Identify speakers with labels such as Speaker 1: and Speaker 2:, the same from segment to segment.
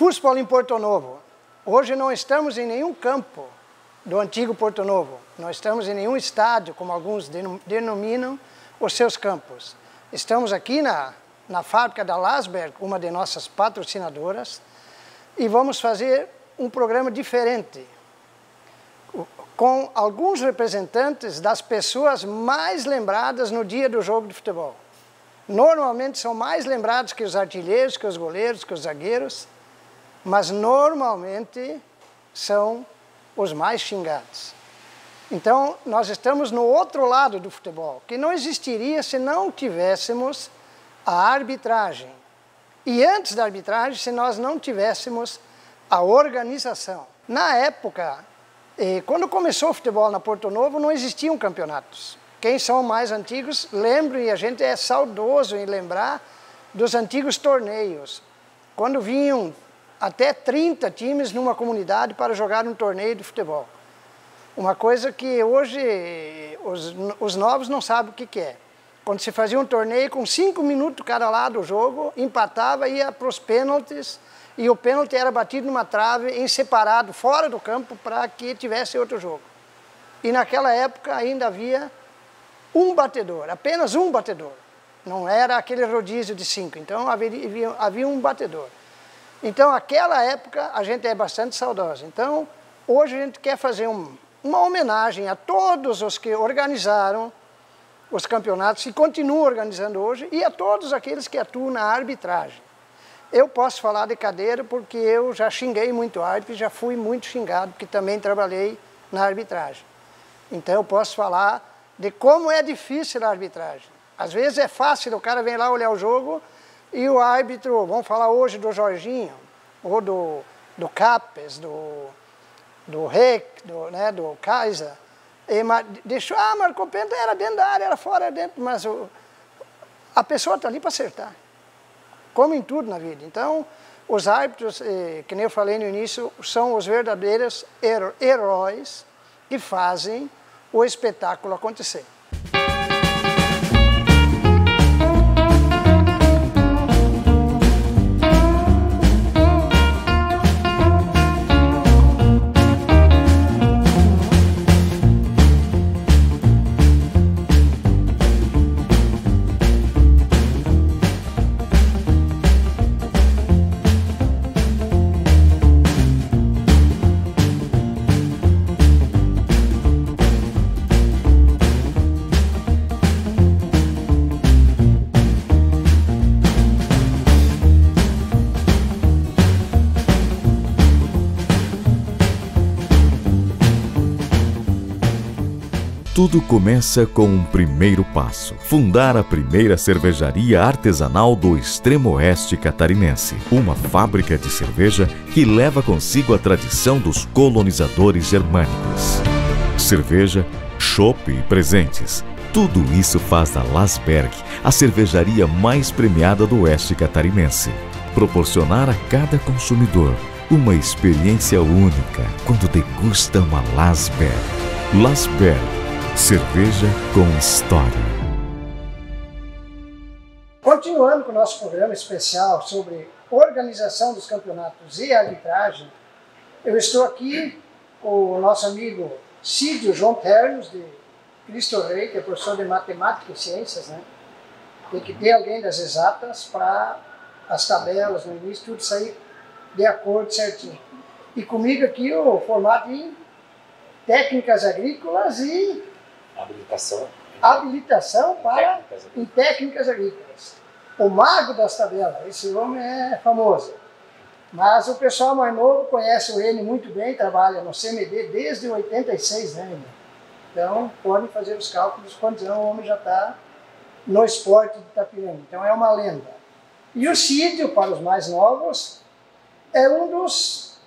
Speaker 1: futebol em Porto Novo. Hoje não estamos em nenhum campo do antigo Porto Novo. Não estamos em nenhum estádio, como alguns denominam os seus campos. Estamos aqui na fábrica da Lasberg, uma de nossas patrocinadoras, e vamos fazer um programa diferente, com alguns representantes das pessoas mais lembradas no dia do jogo de futebol. Normalmente são mais lembrados que os artilheiros, que os goleiros, que os zagueiros, mas normalmente são os mais xingados. Então, nós estamos no outro lado do futebol, que não existiria se não tivéssemos a arbitragem. E antes da arbitragem, se nós não tivéssemos a organização. Na época, quando começou o futebol na Porto Novo, não existiam campeonatos. Quem são mais antigos lembram, e a gente é saudoso em lembrar dos antigos torneios, quando vinham até 30 times numa comunidade para jogar um torneio de futebol. Uma coisa que hoje os novos não sabem o que é. Quando se fazia um torneio com 5 minutos cada lado do jogo, empatava, ia para os pênaltis, e o pênalti era batido numa trave em separado, fora do campo, para que tivesse outro jogo. E naquela época ainda havia um batedor, apenas um batedor. Não era aquele rodízio de 5, então havia um batedor. Então, naquela época, a gente é bastante saudosa. Então, hoje a gente quer fazer uma homenagem a todos os que organizaram os campeonatos e continuam organizando hoje, e a todos aqueles que atuam na arbitragem. Eu posso falar de cadeira porque eu já xinguei muito árbitro e já fui muito xingado, porque também trabalhei na arbitragem. Então, eu posso falar de como é difícil a arbitragem. Às vezes é fácil, o cara vem lá olhar o jogo e o árbitro, vamos falar hoje do Jorginho, ou do Capes, do Reck, do Kaiser, deixou, marcou pênalti, era dentro da área, era fora, era dentro, mas a pessoa está ali para acertar, como em tudo na vida. Então, os árbitros, que nem eu falei no início, são os verdadeiros heróis que fazem o espetáculo acontecer.
Speaker 2: Tudo começa com um primeiro passo: fundar a primeira cervejaria artesanal do extremo oeste catarinense. Uma fábrica de cerveja que leva consigo a tradição dos colonizadores germânicos. Cerveja, chopp e presentes. Tudo isso faz da Lasberg a cervejaria mais premiada do oeste catarinense. Proporcionar a cada consumidor uma experiência única quando degusta uma Lasberg. Lasberg. Cerveja com história.
Speaker 1: Continuando com o nosso programa especial sobre organização dos campeonatos e arbitragem, eu estou aqui com o nosso amigo Cídio João Ternos, de Cristo Rei, que é professor de Matemática e Ciências, né? Tem que ter alguém das exatas para as tabelas no início, tudo sair de acordo certinho. E comigo aqui o formado em técnicas agrícolas e habilitação em técnicas agrícolas. O mago das tabelas, esse homem é famoso. Mas o pessoal mais novo conhece o N muito bem, trabalha no CMD desde 86, né? Então, podem fazer os cálculos quantos anos o homem já está no esporte de Itapiranga. Então, é uma lenda. E o Cídio, para os mais novos, é um dos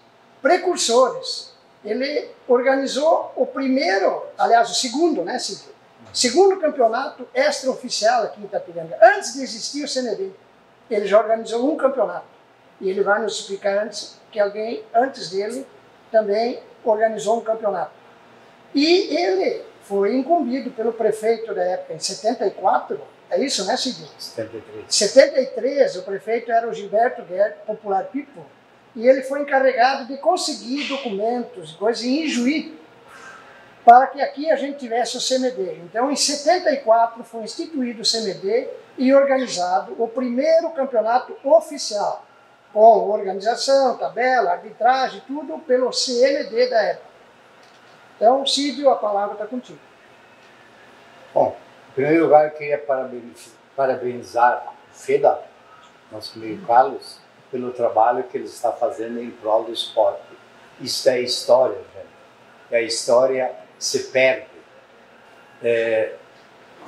Speaker 1: precursores. Ele organizou o primeiro, aliás, o segundo, né, Cídio? Segundo campeonato extraoficial aqui em Itapiranga. Antes de existir o CND, ele já organizou um campeonato. E ele vai nos explicar antes que alguém, antes dele, também organizou um campeonato. E ele foi incumbido pelo prefeito da época, em 74, é isso, né, Cídio? 73. 73, o prefeito era o Gilberto Guerra, popular Pipo, e ele foi encarregado de conseguir documentos e coisas em Ijuí, para que aqui a gente tivesse o CMD. Então, em 74 foi instituído o CMD e organizado o primeiro campeonato oficial, com organização, tabela, arbitragem, tudo pelo CMD da época. Então, Cídio, a palavra está contigo.
Speaker 3: Bom, em primeiro lugar, eu queria parabenizar o FEDA, nosso amigo Carlos, pelo trabalho que ele está fazendo em prol do esporte. Isso é história, gente. E a história se perde.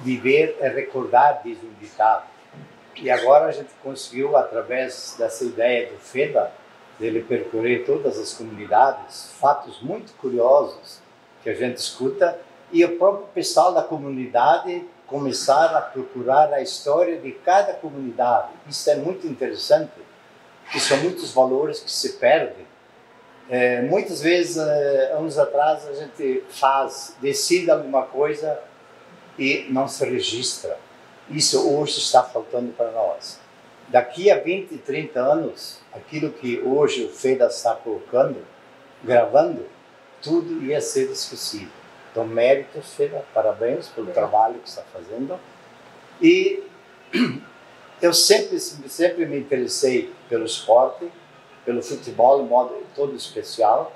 Speaker 3: Viver é recordar, diz um ditado. E agora a gente conseguiu, através dessa ideia do FEDA, dele percorrer todas as comunidades, fatos muito curiosos que a gente escuta, e o próprio pessoal da comunidade começar a procurar a história de cada comunidade. Isso é muito interessante, porque são muitos valores que se perdem. Muitas vezes, anos atrás, a gente decide alguma coisa e não se registra. Isso hoje está faltando para nós. Daqui a 20, 30 anos, aquilo que hoje o FEDA está colocando, gravando, tudo ia ser esquecido. Então, méritos, FEDA, parabéns pelo trabalho que está fazendo. E eu sempre me interessei pelo esporte, pelo futebol, de modo todo especial.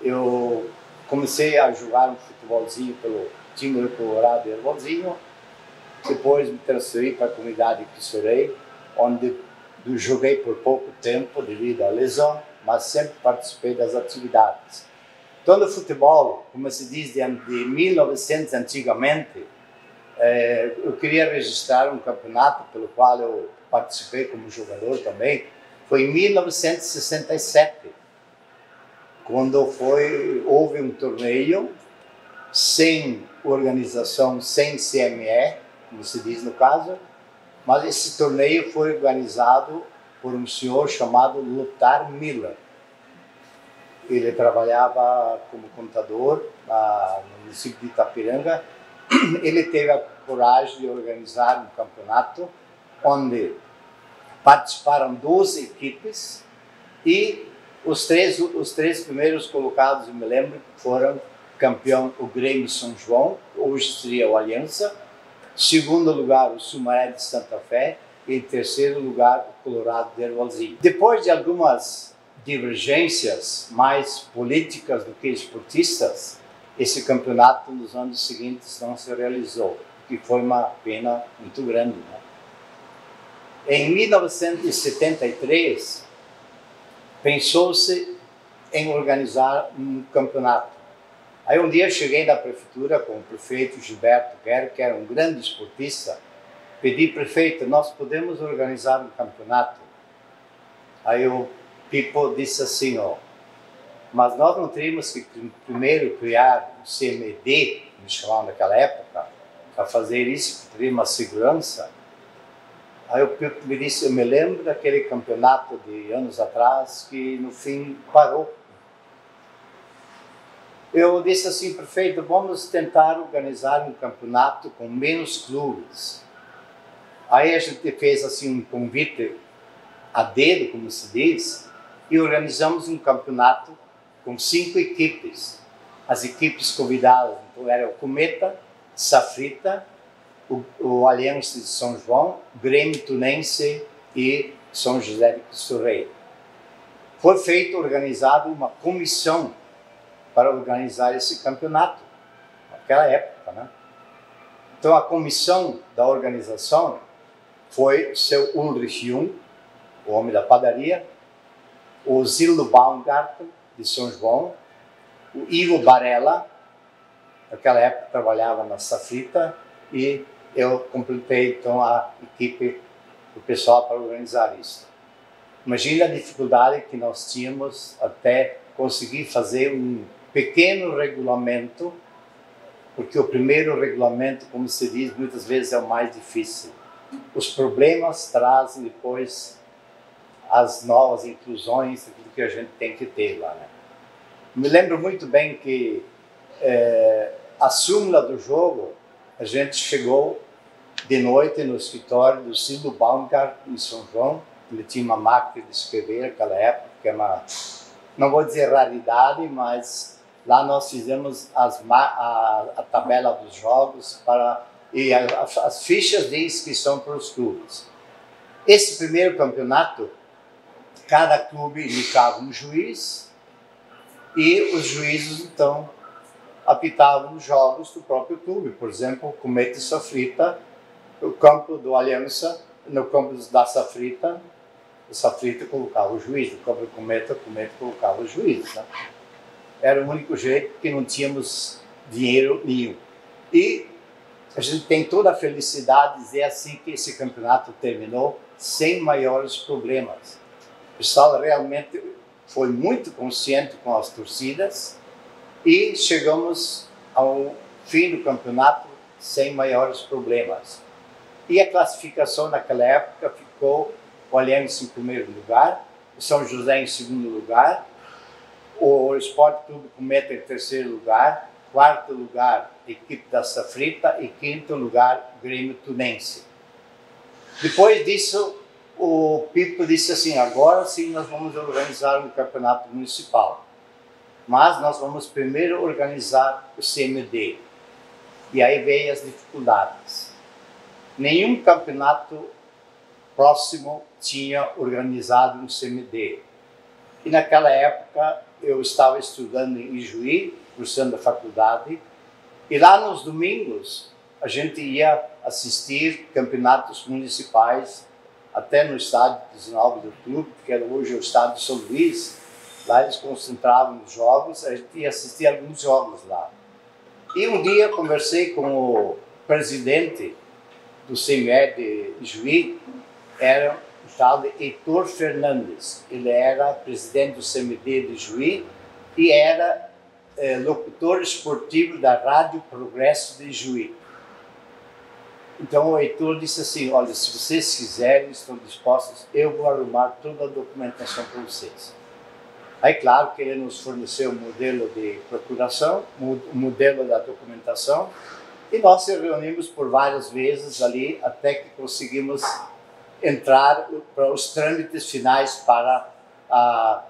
Speaker 3: Eu comecei a jogar um futebolzinho pelo time do Colorado de Ervolzinho. Depois me transferi para a comunidade de Quissorei, onde joguei por pouco tempo devido à lesão, mas sempre participei das atividades. Então, no futebol, como se diz, de 1900 antigamente, eu queria registrar um campeonato pelo qual eu participei como jogador também. Foi em 1967, quando houve um torneio sem organização, sem CME, como se diz no caso, mas esse torneio foi organizado por um senhor chamado Lothar Miller. Ele trabalhava como contador no município de Itapiranga. Ele teve a coragem de organizar um campeonato onde participaram 12 equipes e os três primeiros colocados, eu me lembro, foram campeão o Grêmio São João, hoje seria o Aliança, segundo lugar o Sumaré de Santa Fé e em terceiro lugar o Colorado de Ervolzinho. Depois de algumas divergências mais políticas do que esportistas, esse campeonato nos anos seguintes não se realizou, o que foi uma pena muito grande, né? Em 1973, pensou-se em organizar um campeonato. Aí um dia cheguei na prefeitura com o prefeito Gilberto Guerra, que era um grande esportista, pedi, prefeito, nós podemos organizar um campeonato? Aí o Pipo disse assim, mas nós não teríamos que primeiro criar um CMD, me chamavam naquela época, para fazer isso, que teria uma segurança. Aí o Pipo me disse, eu me lembro daquele campeonato de anos atrás que no fim parou. Eu disse assim, prefeito, vamos tentar organizar um campeonato com menos clubes. Aí a gente fez assim um convite a dedo, como se diz, e organizamos um campeonato com 5 equipes. As equipes convidadas então, eram o Cometa, Safrita, o Aliança de São João, Grêmio Tunense e São José de Cristo Rei. Foi organizada uma comissão para organizar esse campeonato, naquela época, né? Então a comissão da organização foi o seu Ulrich Jung, o homem da padaria, o Zildo Baumgarten, de São João, o Ivo Barella, naquela época trabalhava na Safrita, e eu completei então a equipe, o pessoal para organizar isso. Imagina a dificuldade que nós tínhamos até conseguir fazer um pequeno regulamento, porque o primeiro regulamento, como se diz, muitas vezes é o mais difícil. Os problemas trazem depois as novas inclusões, aquilo que a gente tem que ter lá, né? Me lembro muito bem que a súmula do jogo, a gente chegou de noite no escritório do Zildo Baumgarten em São João, ele tinha uma máquina de escrever naquela época, que é uma, não vou dizer raridade, mas lá nós fizemos a tabela dos jogos e as fichas de inscrição para os clubes. Esse primeiro campeonato, cada clube indicava um juiz e os juízes, então, apitavam os jogos do próprio clube. Por exemplo, o Cometa e Safrita, o campo do Aliança, no campo da Safrita, o Safrita colocava o juiz, no campo do Cometa, o Cometa colocava o juiz. Né? Era o único jeito, que não tínhamos dinheiro nenhum. E a gente tem toda a felicidade de dizer assim que esse campeonato terminou sem maiores problemas. O pessoal realmente foi muito consciente com as torcidas e chegamos ao fim do campeonato sem maiores problemas. E a classificação naquela época ficou o Aliança em primeiro lugar, o São José em segundo lugar, o Esporte Clube Cometa em terceiro lugar, quarto lugar, equipe da Safrita e quinto lugar, Grêmio Tunense. Depois disso, o Pipo disse assim, agora sim nós vamos organizar um campeonato municipal, mas nós vamos primeiro organizar o CMD. E aí veio as dificuldades. Nenhum campeonato próximo tinha organizado um CMD. E naquela época eu estava estudando em Ijuí, cursando a faculdade, e lá nos domingos a gente ia assistir campeonatos municipais até no estádio 19 do clube, que era hoje o estádio de São Luís. Lá eles concentravam os jogos, a gente ia assistir alguns jogos lá. E um dia conversei com o presidente do CME de Ijuí, era o tal de Heitor Fernandes. Ele era presidente do CMD de Ijuí e era locutor esportivo da Rádio Progresso de Ijuí. Então o Heitor disse assim, olha, se vocês quiserem, estão dispostos, eu vou arrumar toda a documentação para vocês. Aí, claro que ele nos forneceu o modelo de procuração, o modelo da documentação, e nós se reunimos por várias vezes ali, até que conseguimos entrar para os trâmites finais para a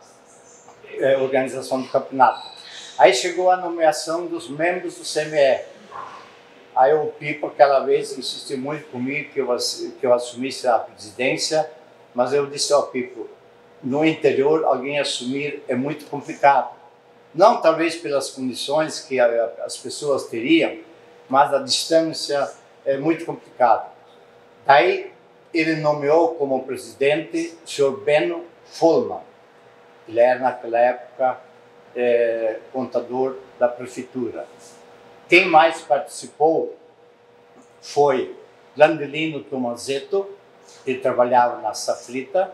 Speaker 3: organização do campeonato. Aí chegou a nomeação dos membros do CME. Aí o Pipo, aquela vez, insistiu muito comigo que eu assumisse a presidência, mas eu disse ao Pipo, no interior, alguém assumir é muito complicado. Não talvez pelas condições que as pessoas teriam, mas a distância é muito complicado. Daí ele nomeou como presidente o senhor Beno Follmann. Ele era naquela época contador da prefeitura. Quem mais participou foi Landelino Tomazetto, ele trabalhava na Safrita,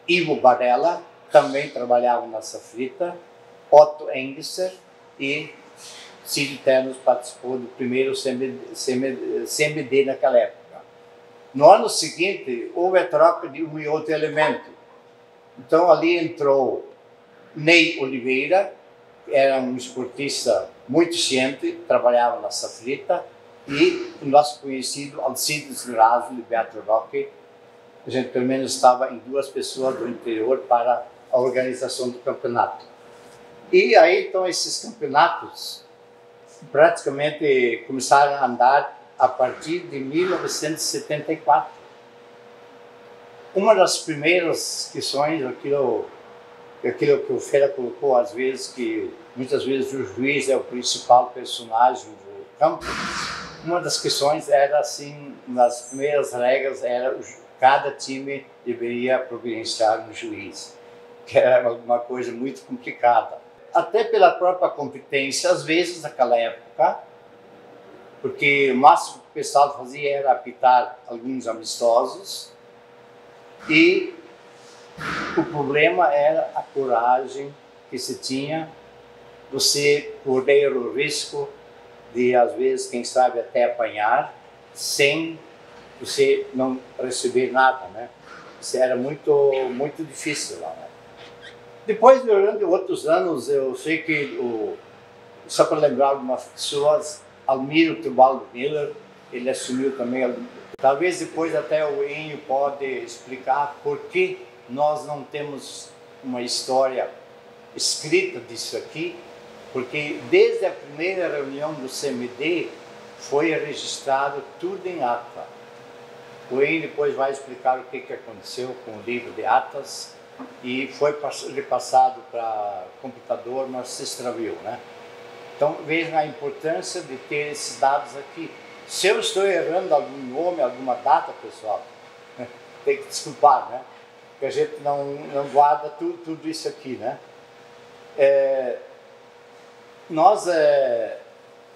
Speaker 3: Ivo Barella, também trabalhava na Safrita, Otto Engesser e Cid Ternos participou do primeiro CMD naquela época. No ano seguinte, houve a troca de um e outro elemento. Então ali entrou Ney Oliveira, que era um esportista muito ciente, trabalhava na Safrita, e o nosso conhecido Alcides Grazo e Beato Roque. A gente pelo menos estava em 2 pessoas do interior para a organização do campeonato. E aí então esses campeonatos praticamente começaram a andar a partir de 1974. Uma das primeiras questões, aquilo que o Feira colocou às vezes, que muitas vezes o juiz é o principal personagem do campo, uma das questões era assim, nas primeiras regras era cada time deveria providenciar um juiz, que era uma coisa muito complicada. Até pela própria competência, às vezes, naquela época, porque o máximo que o pessoal fazia era apitar alguns amistosos, e o problema era a coragem que se tinha, você correr o risco de, às vezes, quem sabe até apanhar, sem você não receber nada, né? Isso era muito difícil lá, né? Depois, durante outros anos, eu sei que, só para lembrar algumas pessoas, Almiro Tebaldo Miller, ele assumiu também, talvez depois até o Enio pode explicar por que nós não temos uma história escrita disso aqui, porque desde a primeira reunião do CMD foi registrado tudo em ata. O Enio depois vai explicar o que aconteceu com o livro de atas e foi repassado para computador, mas se extraviou, né? Então vejam a importância de ter esses dados aqui. Se eu estou errando algum nome, alguma data, pessoal, tem que desculpar, né? Porque a gente não guarda tudo isso aqui, né? Nós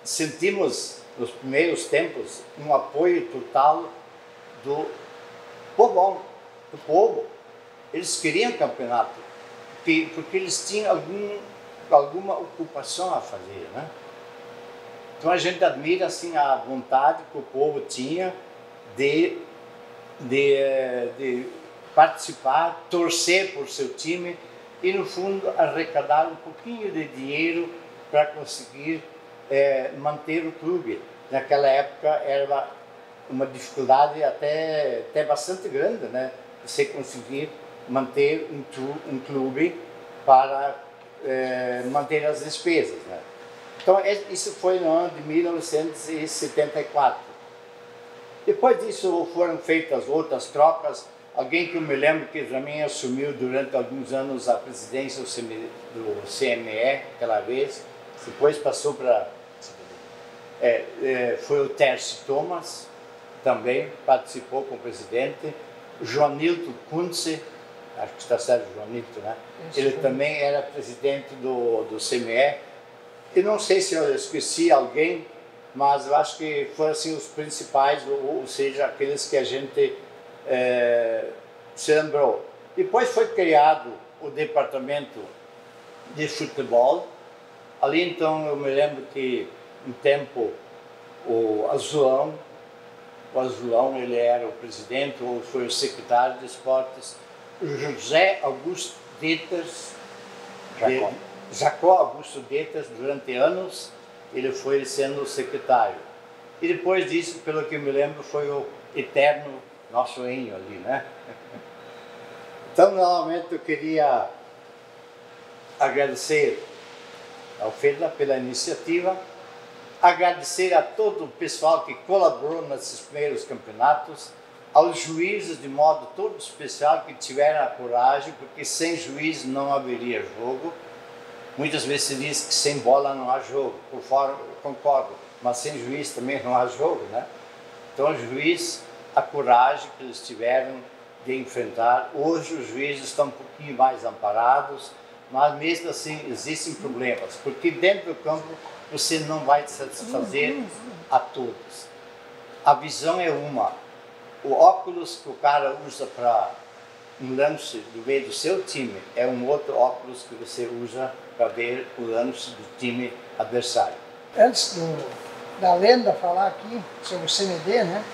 Speaker 3: sentimos, nos primeiros tempos, um apoio total do povão, do povo. Eles queriam campeonato, porque eles tinham alguma ocupação a fazer, né? Então a gente admira assim a vontade que o povo tinha de participar, torcer por seu time e no fundo arrecadar um pouquinho de dinheiro para conseguir manter o clube. Naquela época era uma dificuldade até bastante grande, né? Você conseguir manter um clube para manter as despesas, né? Então isso foi no ano de 1974. Depois disso foram feitas outras trocas. Alguém que eu me lembro que também assumiu durante alguns anos a presidência do CME, aquela vez, depois passou para... foi o Tércio Thomas, também participou como presidente. O Joanilton Kuntze, acho que está certo, Joanilton, né? Ele também era presidente do CME. E não sei se eu esqueci alguém, mas eu acho que foram assim, os principais, ou seja, aqueles que a gente se lembrou. Depois foi criado o departamento de futebol. Ali então eu me lembro que um tempo o Azulão ele era o presidente ou foi o secretário de esportes. O José Augusto Detas, Jacó Augusto Detas, durante anos ele foi sendo secretário. E depois disso, pelo que eu me lembro, foi o eterno nosso Enio ali, né? Então, novamente, eu queria agradecer ao FEDA pela iniciativa, agradecer a todo o pessoal que colaborou nesses primeiros campeonatos, aos juízes de modo todo especial que tiveram a coragem, porque sem juiz não haveria jogo. Muitas vezes se diz que sem bola não há jogo, por fora eu concordo, mas sem juiz também não há jogo, né? Então, o juiz, a coragem que eles tiveram de enfrentar. Hoje os juízes estão um pouquinho mais amparados, mas mesmo assim existem problemas, porque dentro do campo você não vai satisfazer a todos. A visão é uma. O óculos que o cara usa para um lance do meio do seu time é um outro óculos que você usa para ver o lance do time adversário.
Speaker 1: Antes da Lenda falar aqui sobre o CMD, né?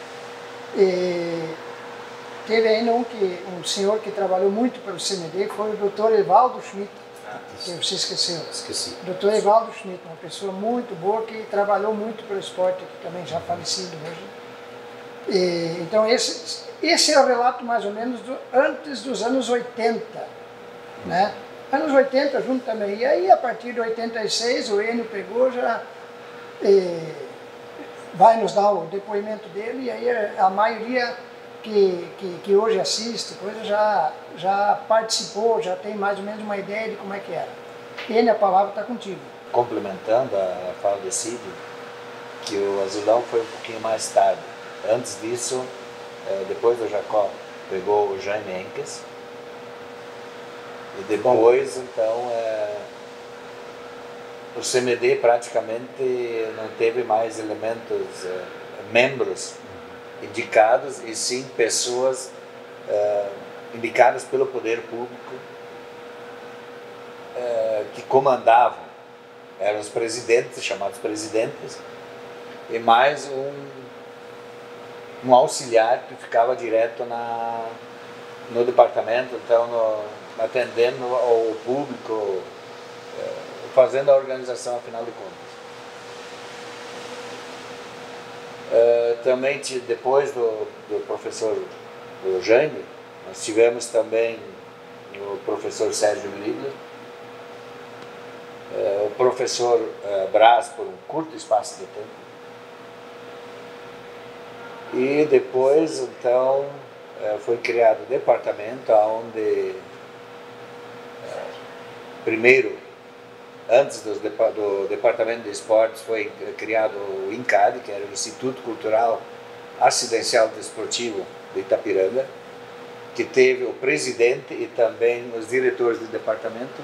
Speaker 1: Teve ainda um senhor que trabalhou muito pelo CMD, foi o Dr. Evaldo Schmidt, que você esqueceu.
Speaker 3: Esqueci.
Speaker 1: Dr. Evaldo Schmidt, uma pessoa muito boa que trabalhou muito pelo esporte, que também já falecido hoje. Então esse é o relato mais ou menos antes dos anos 80, né? Anos 80 junto também. E aí a partir de 86 o Enio pegou já... vai nos dar o depoimento dele, e aí a maioria que hoje assiste, coisa já participou, já tem mais ou menos uma ideia de como é que era. Enio, a palavra está contigo.
Speaker 4: Complementando a fala de Cid, que o Azulão foi um pouquinho mais tarde. Antes disso, depois do Jacó, pegou o Jaime Henkes, e depois, então, o CMD praticamente não teve mais elementos, membros indicados, e sim pessoas indicadas pelo poder público que comandavam. Eram os presidentes, chamados presidentes, e mais um auxiliar que ficava direto no departamento, então atendendo ao público, fazendo a organização, afinal de contas. Também depois do professor Jaime, nós tivemos também o professor Sérgio Liebler, o professor Braz por um curto espaço de tempo, e depois então foi criado o departamento onde primeiro, antes do departamento de esportes, foi criado o INCAD, que era o Instituto Cultural Assistencial Desportivo de Itapiranga, que teve o presidente e também os diretores do departamento,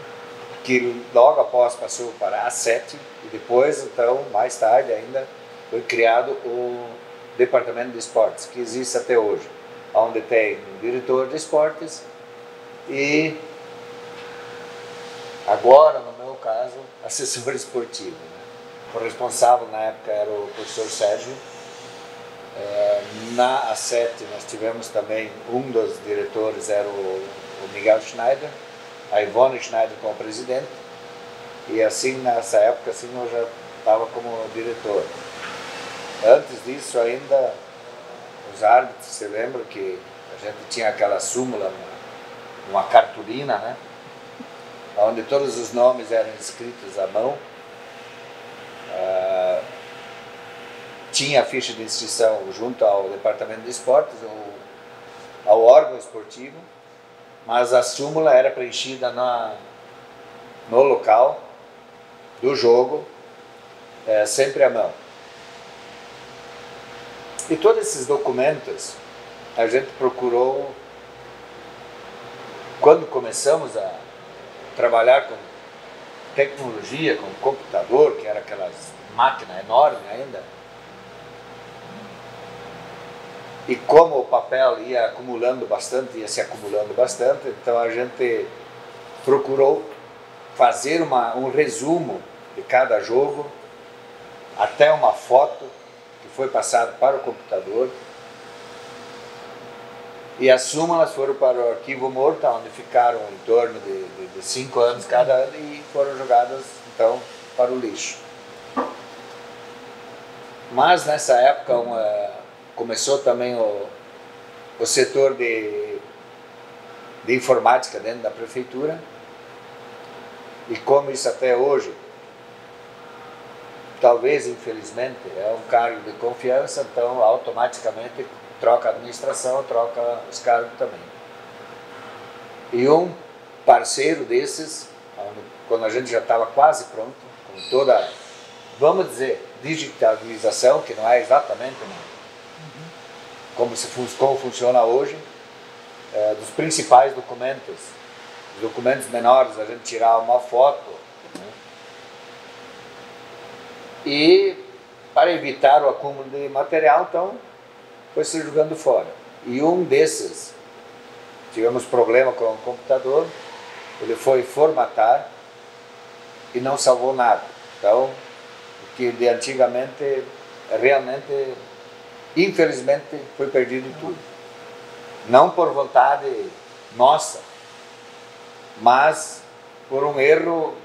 Speaker 4: que logo após passou para a ASET, e depois, então, mais tarde ainda, foi criado o departamento de esportes, que existe até hoje, onde tem um diretor de esportes e, agora, no meu caso, assessor esportivo, né? O responsável na época era o professor Sérgio. Na ASET nós tivemos também, um dos diretores era o Miguel Schneider, a Ivone Schneider como presidente, e assim nessa época assim, eu já estava como diretor. Antes disso ainda, os árbitros, você lembra que a gente tinha aquela súmula, uma cartolina, né? Onde todos os nomes eram escritos à mão. Tinha a ficha de inscrição junto ao departamento de esportes, ou ao órgão esportivo, mas a súmula era preenchida no local do jogo, sempre à mão. E todos esses documentos a gente procurou, quando começamos a trabalhar com tecnologia, com computador, que era aquelas máquinas enormes ainda, e como o papel ia se acumulando bastante, então a gente procurou fazer um resumo de cada jogo, até uma foto que foi passada para o computador, e as súmulas foram para o arquivo morto, onde ficaram em torno de 5 anos cada ano e foram jogadas então para o lixo. Mas nessa época começou também o setor de informática dentro da prefeitura, e como isso até hoje, talvez infelizmente, é um cargo de confiança, então automaticamente troca a administração, troca os cargos também. E um parceiro desses, quando a gente já estava quase pronto, com toda, vamos dizer, digitalização, que não é exatamente como funciona hoje, dos principais documentos, os documentos menores, a gente tirar uma foto, né? E para evitar o acúmulo de material, então, foi se jogando fora. E um desses, tivemos problema com o computador, ele foi formatar e não salvou nada. Então, o que de antigamente, realmente, infelizmente, foi perdido tudo. Não por vontade nossa, mas por um erro.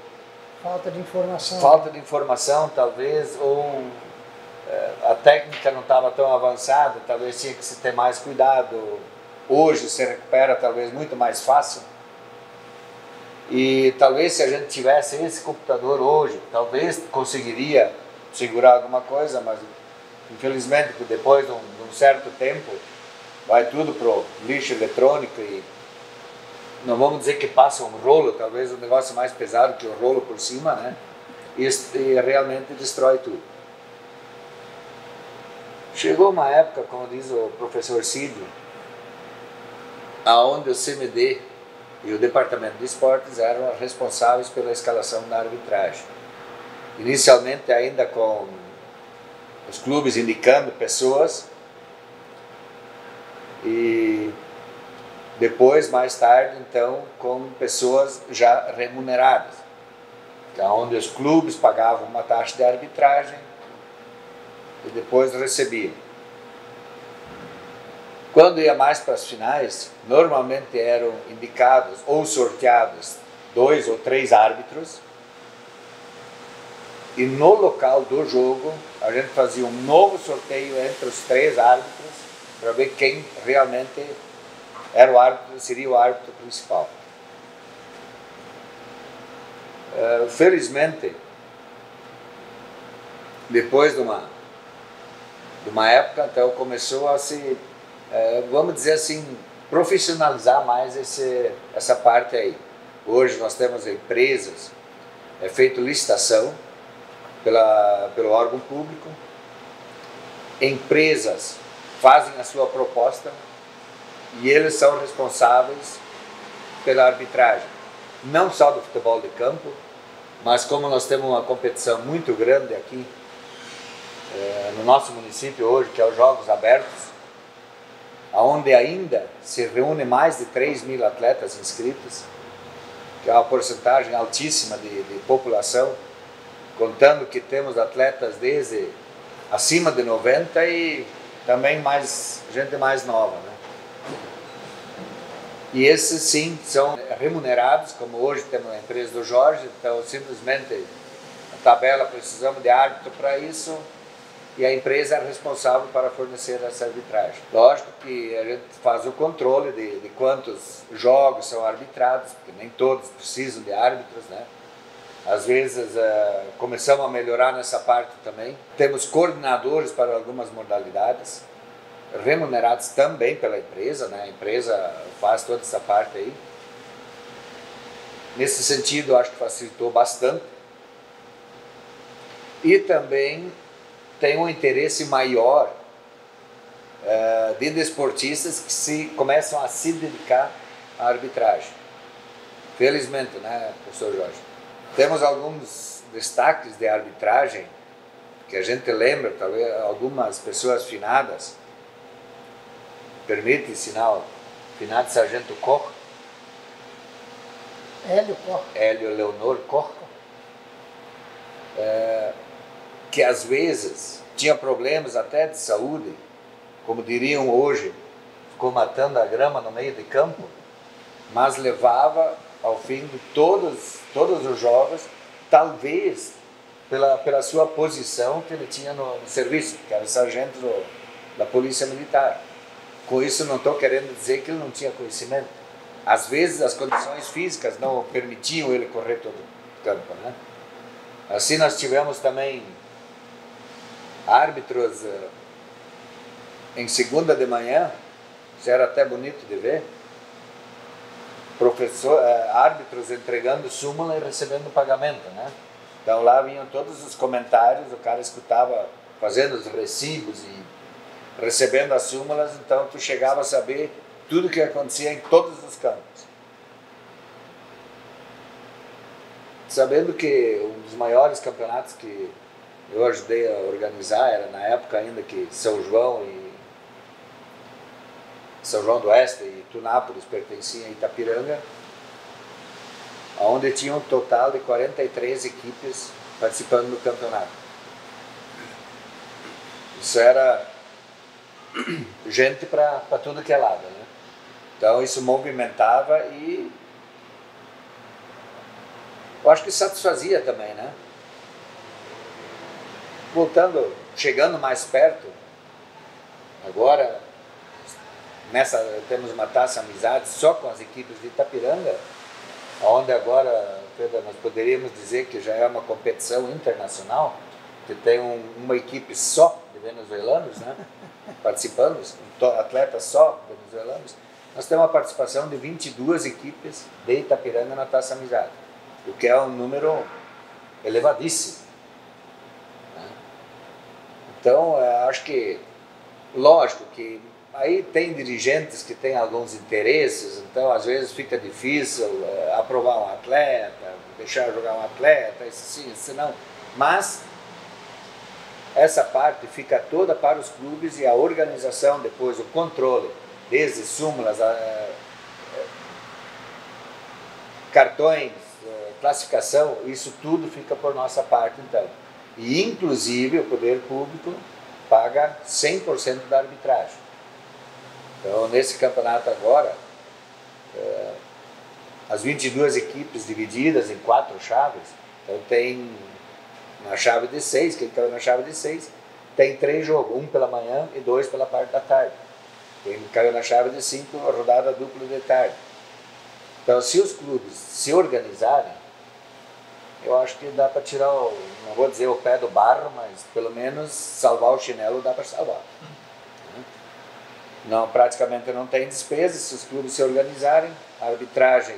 Speaker 1: Falta de informação.
Speaker 4: Falta de informação, talvez, ou a técnica não estava tão avançada, talvez tinha que se ter mais cuidado. Hoje se recupera talvez muito mais fácil. E talvez se a gente tivesse esse computador hoje, talvez conseguiria segurar alguma coisa, mas infelizmente depois de um certo tempo vai tudo para o lixo eletrônico e não vamos dizer que passa um rolo, talvez um negócio mais pesado que o rolo por cima, né? E realmente destrói tudo. Chegou uma época, como diz o professor Cídio, aonde o CMD e o Departamento de Esportes eram responsáveis pela escalação da arbitragem. Inicialmente ainda com os clubes indicando pessoas, e depois, mais tarde, então, com pessoas já remuneradas, onde os clubes pagavam uma taxa de arbitragem e depois recebiam. Quando ia mais para as finais, normalmente eram indicados ou sorteados 2 ou 3 árbitros, e no local do jogo a gente fazia um novo sorteio entre os 3 árbitros para ver quem realmente era o árbitro, seria o árbitro principal. Felizmente, depois de uma época, então começou a se, vamos dizer assim, profissionalizar mais essa parte aí. Hoje nós temos empresas, é feito licitação pelo órgão público, empresas fazem a sua proposta e eles são responsáveis pela arbitragem, não só do futebol de campo, mas como nós temos uma competição muito grande aqui no nosso município hoje, que é os Jogos Abertos, onde ainda se reúne mais de 3.000 atletas inscritos, que é uma porcentagem altíssima de população, contando que temos atletas desde acima de 90 e também gente mais nova, né? E esses sim são remunerados, como hoje temos a empresa do Jorge, então simplesmente a tabela, precisamos de árbitro para isso, e a empresa é responsável para fornecer essa arbitragem. Lógico que a gente faz o controle de quantos jogos são arbitrados, porque nem todos precisam de árbitros, né? Às vezes começamos a melhorar nessa parte também. Temos coordenadores para algumas modalidades, remunerados também pela empresa, né? A empresa faz toda essa parte aí. Nesse sentido, acho que facilitou bastante. E também tem um interesse maior de desportistas que começam a se dedicar à arbitragem. Felizmente, né, professor Jorge? Temos alguns destaques de arbitragem que a gente lembra, talvez algumas pessoas finadas. Permite ensinar o finado Sargento Koch, Hélio Leonor Koch, que às vezes tinha problemas até de saúde, como diriam hoje, ficou matando a grama no meio de campo, mas levava ao fim de todos os jogos, talvez pela sua posição que ele tinha no serviço, que era sargento da Polícia Militar. Com isso não estou querendo dizer que ele não tinha conhecimento. Às vezes as condições físicas não permitiam ele correr todo o campo, né? Assim nós tivemos também árbitros em segunda de manhã, isso era até bonito de ver, árbitros entregando súmula e recebendo pagamento, né? Então lá vinham todos os comentários, o cara escutava fazendo os recibos e recebendo as súmulas, então tu chegava a saber tudo o que acontecia em todos os campos. Sabendo que um dos maiores campeonatos que eu ajudei a organizar era na época ainda que São João do Oeste e Tunápolis pertenciam a Itapiranga, onde tinha um total de 43 equipes participando do campeonato. Isso era gente para tudo que é lado, né? Então isso movimentava e eu acho que satisfazia também, né? Chegando mais perto, agora temos uma taça amizade só com as equipes de Itapiranga, onde agora, Pedro, nós poderíamos dizer que já é uma competição internacional, que tem uma equipe só de venezuelanos, né? Participando, atletas só venezuelanos. Nós temos uma participação de 22 equipes de Itapiranga na Taça Amizade, o que é um número elevadíssimo, né? Então, acho que, lógico que aí tem dirigentes que têm alguns interesses, então às vezes fica difícil aprovar um atleta, deixar jogar um atleta, isso sim, isso não, mas essa parte fica toda para os clubes e a organização depois, o controle, desde súmulas, cartões, classificação, isso tudo fica por nossa parte então. E inclusive o poder público paga 100% da arbitragem. Então nesse campeonato agora, as 22 equipes divididas em 4 chaves, então tem na chave de 6, quem caiu na chave de 6, tem 3 jogos, 1 pela manhã e 2 pela parte da tarde. Quem caiu na chave de 5, a rodada dupla de tarde. Então, se os clubes se organizarem, eu acho que dá para tirar, não vou dizer o pé do barro, mas pelo menos salvar o chinelo dá para salvar. Não, praticamente não tem despesa, se os clubes se organizarem, a arbitragem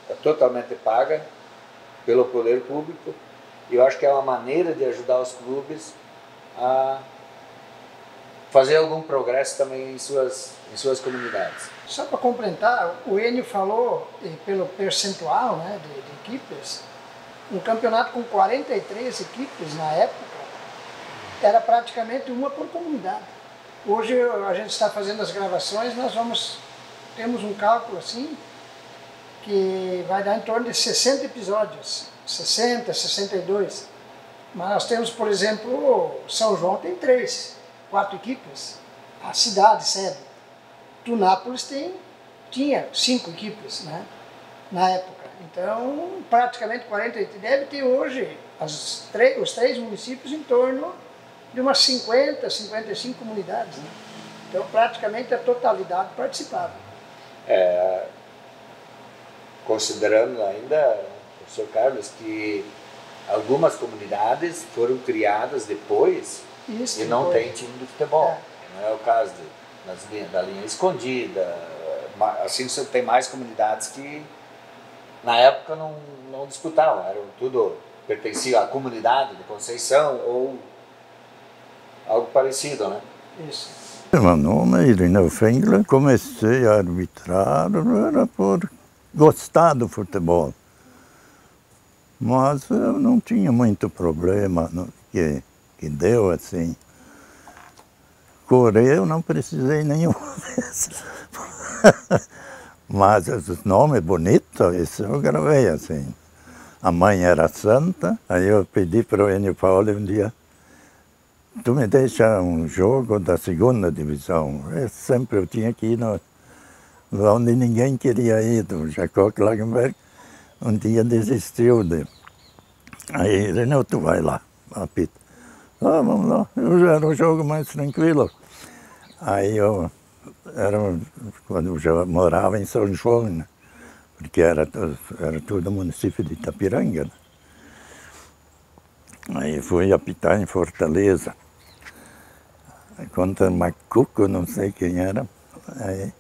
Speaker 4: é totalmente paga pelo poder público, e eu acho que é uma maneira de ajudar os clubes a fazer algum progresso também em suas comunidades.
Speaker 1: Só para complementar, o Enio falou, pelo percentual, né, de equipes, um campeonato com 43 equipes na época, era praticamente uma por comunidade. Hoje a gente está fazendo as gravações, temos um cálculo assim, que vai dar em torno de 60 episódios, 60, 62. Mas nós temos, por exemplo, São João tem 4 equipes, a cidade, sede. Tunápolis tinha 5 equipes, né, na época. Então, praticamente 40, deve ter hoje os 3 municípios em torno de umas 50, 55 comunidades. Né? Então, praticamente a totalidade participava.
Speaker 4: Considerando ainda, professor Carlos, que algumas comunidades foram criadas depois e não tem time de futebol. Não é o caso da linha escondida. Assim, você tem mais comunidades que na época não disputavam, eram tudo, pertenciam à comunidade de Conceição ou algo parecido, né?
Speaker 1: Isso.
Speaker 5: Meu nome é Irineu Fengler, comecei a arbitrar, era por gostar do futebol. Mas eu não tinha muito problema que deu assim. Correr eu não precisei nenhuma vez. Mas os nomes bonitos, isso eu gravei assim. A mãe era santa, aí eu pedi para o Enio Paulo um dia, tu me deixa um jogo da segunda divisão. Eu tinha que ir onde ninguém queria ir, do Jacó Klagenberg. Um dia desistiu Aí ele, não, tu vai lá, apita. Vamos lá, era um jogo mais tranquilo. Aí quando eu já morava em São João, né? Porque era tudo município de Itapiranga. Né? Aí fui apitar em Fortaleza. Contra Macuco, não sei quem era. Aí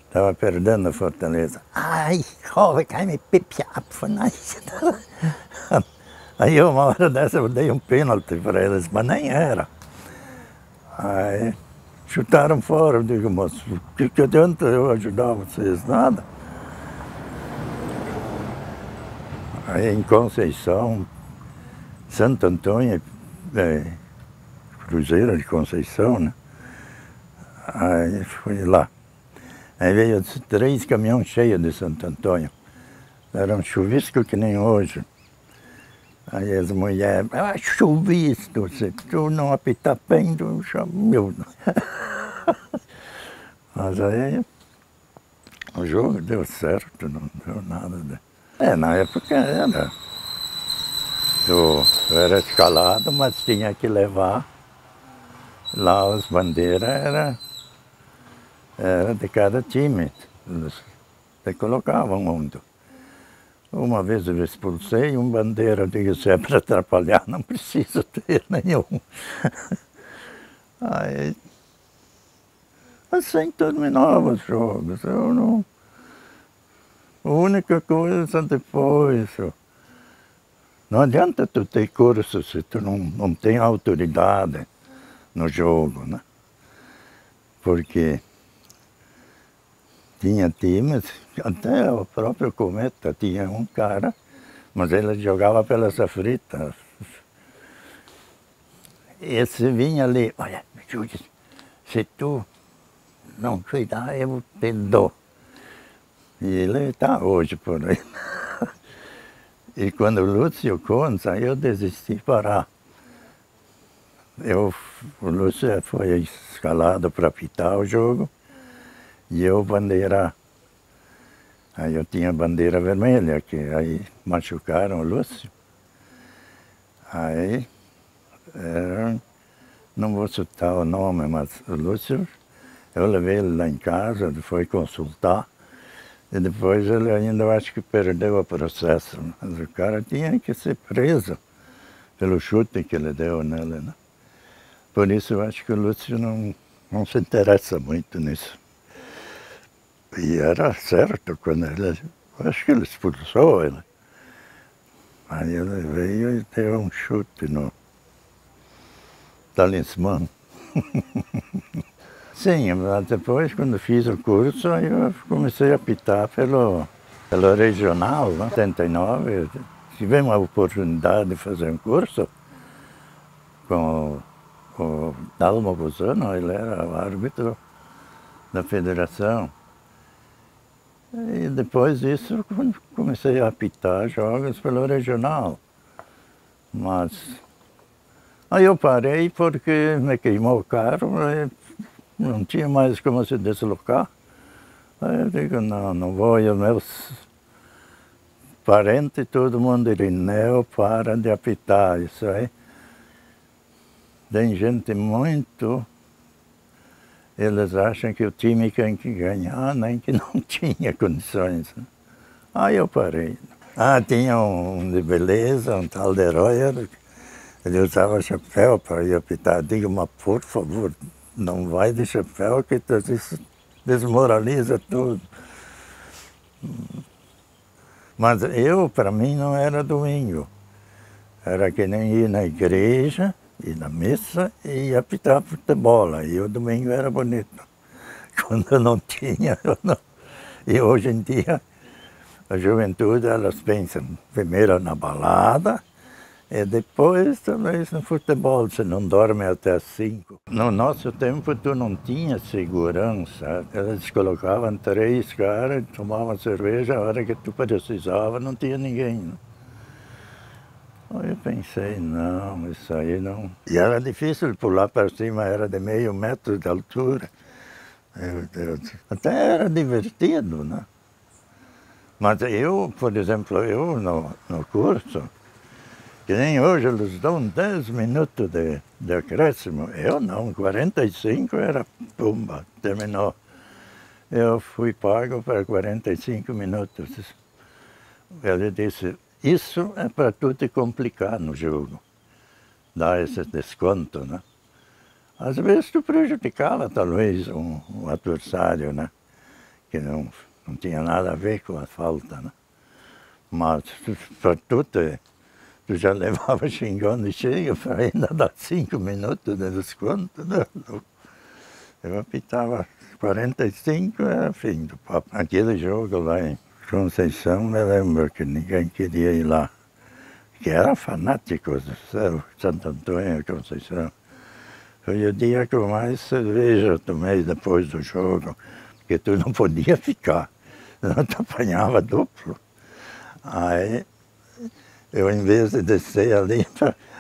Speaker 5: estava perdendo a Fortaleza. Ai, jovem, cai me pipi ab von euch. Aí uma hora dessa eu dei um pênalti para eles, mas nem era. Aí chutaram fora, eu digo, mas o que adianta eu ajudar vocês? Nada. Aí em Conceição, Santo Antônio, Cruzeiro de Conceição, né? Aí fui lá. Aí veio 3 caminhões cheios de Santo Antônio. Era um chuvisco que nem hoje. Aí as mulheres, chuvisco, se tu não apitar bem, tu meu. Mas aí o jogo deu certo, não deu nada. Na época eu era escalado, mas tinha que levar lá as bandeiras, era de cada time. Eles colocavam onde. Uma vez eu expulsei bandeira, eu digo, se é para atrapalhar, não precisa ter nenhum. Aí, assim terminava os jogos. Eu não... A única coisa depois... Não adianta tu ter curso se tu não tem autoridade no jogo, né? Porque tinha times, até o próprio Cometa tinha um cara, mas ele jogava pela Safrita. Esse vinha ali, olha, Júlio, se tu não cuidar, eu te dou. E ele está hoje por aí. E quando o Lúcio conta, eu desisti de parar. O Lúcio foi escalado para apitar o jogo e eu bandeira. Aí eu tinha bandeira vermelha, que aí machucaram o Lúcio. Aí, não vou citar o nome, mas o Lúcio, eu levei ele lá em casa, ele foi consultar. E depois ele ainda, eu acho que perdeu o processo. Mas o cara tinha que ser preso pelo chute que ele deu nele, né? Por isso eu acho que o Lúcio não se interessa muito nisso. E era certo quando ele... Eu acho que ele expulsou ele. Aí ele veio e deu um chute no talismã. Sim, mas depois, quando fiz o curso, aí eu comecei a apitar pelo regional, né? Em 79, tivemos a oportunidade de fazer um curso com o Dalmo Busano, ele era o árbitro da federação. E depois disso, comecei a apitar jogos pelo regional. Mas aí eu parei porque me queimou o carro, não tinha mais como se deslocar. Aí eu digo, não vou, e os meus parentes, todo mundo Irineu, para de apitar isso aí. Tem gente muito... Eles acham que o time tem que ganhar, nem que não tinha condições. Aí eu parei. Tinha um de beleza, um tal de Royer, ele usava chapéu para ir apitar. Digo, mas por favor, não vai de chapéu que isso desmoraliza tudo. Mas para mim, não era domingo. Era que nem ir na igreja, ir na missa e apitar futebol. E o domingo era bonito. Quando eu não tinha, eu não. E hoje em dia, a juventude, elas pensam primeiro na balada e depois talvez no futebol, se não dorme até às 5. No nosso tempo, tu não tinha segurança. Eles colocavam 3 caras, tomavam cerveja, a hora que tu precisava, não tinha ninguém. Aí eu pensei, não, isso aí não... E era difícil pular para cima, era de meio metro de altura. Meu Deus. Até era divertido, né? Mas eu, por exemplo, no curso, que nem hoje eles dão 10 minutos de acréscimo. Eu não, 45 era pumba, terminou. Eu fui pago para 45 minutos. Ele disse, isso é para tu te complicar no jogo, dar esse desconto, né? Às vezes tu prejudicava talvez um adversário, né? Que não tinha nada a ver com a falta, né? Mas para tu já levava xingando e cheio para ainda dar 5 minutos de desconto, né? Eu apitava 45, era fim do papo. Aquele jogo lá em Conceição, me lembro que ninguém queria ir lá, que era fanático do céu, Santo Antônio e Conceição. Foi o dia que eu mais cerveja eu tomei depois do jogo, porque tu não podia ficar, senão tu apanhava duplo. Aí, eu em vez de descer ali,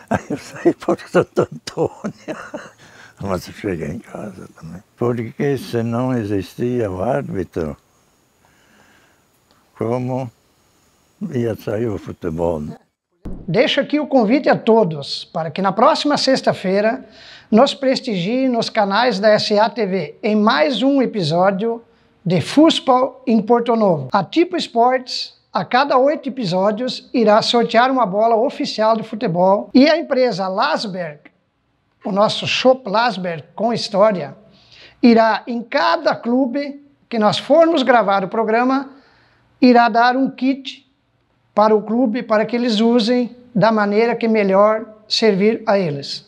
Speaker 5: aí eu saí por Santo Antônio, mas eu cheguei em casa também. Porque se não existia o árbitro, como ia sair o futebol?
Speaker 1: Deixo aqui o convite a todos para que na próxima sexta-feira nos prestigiem nos canais da SA-TV em mais um episódio de Fußball em Porto Novo. A Tipo Esportes, a cada 8 episódios, irá sortear uma bola oficial de futebol e a empresa Lasberg, o nosso Chopp Lasberg com história, irá em cada clube que nós formos gravar o programa, irá dar um kit para o clube, para que eles usem da maneira que melhor servir a eles.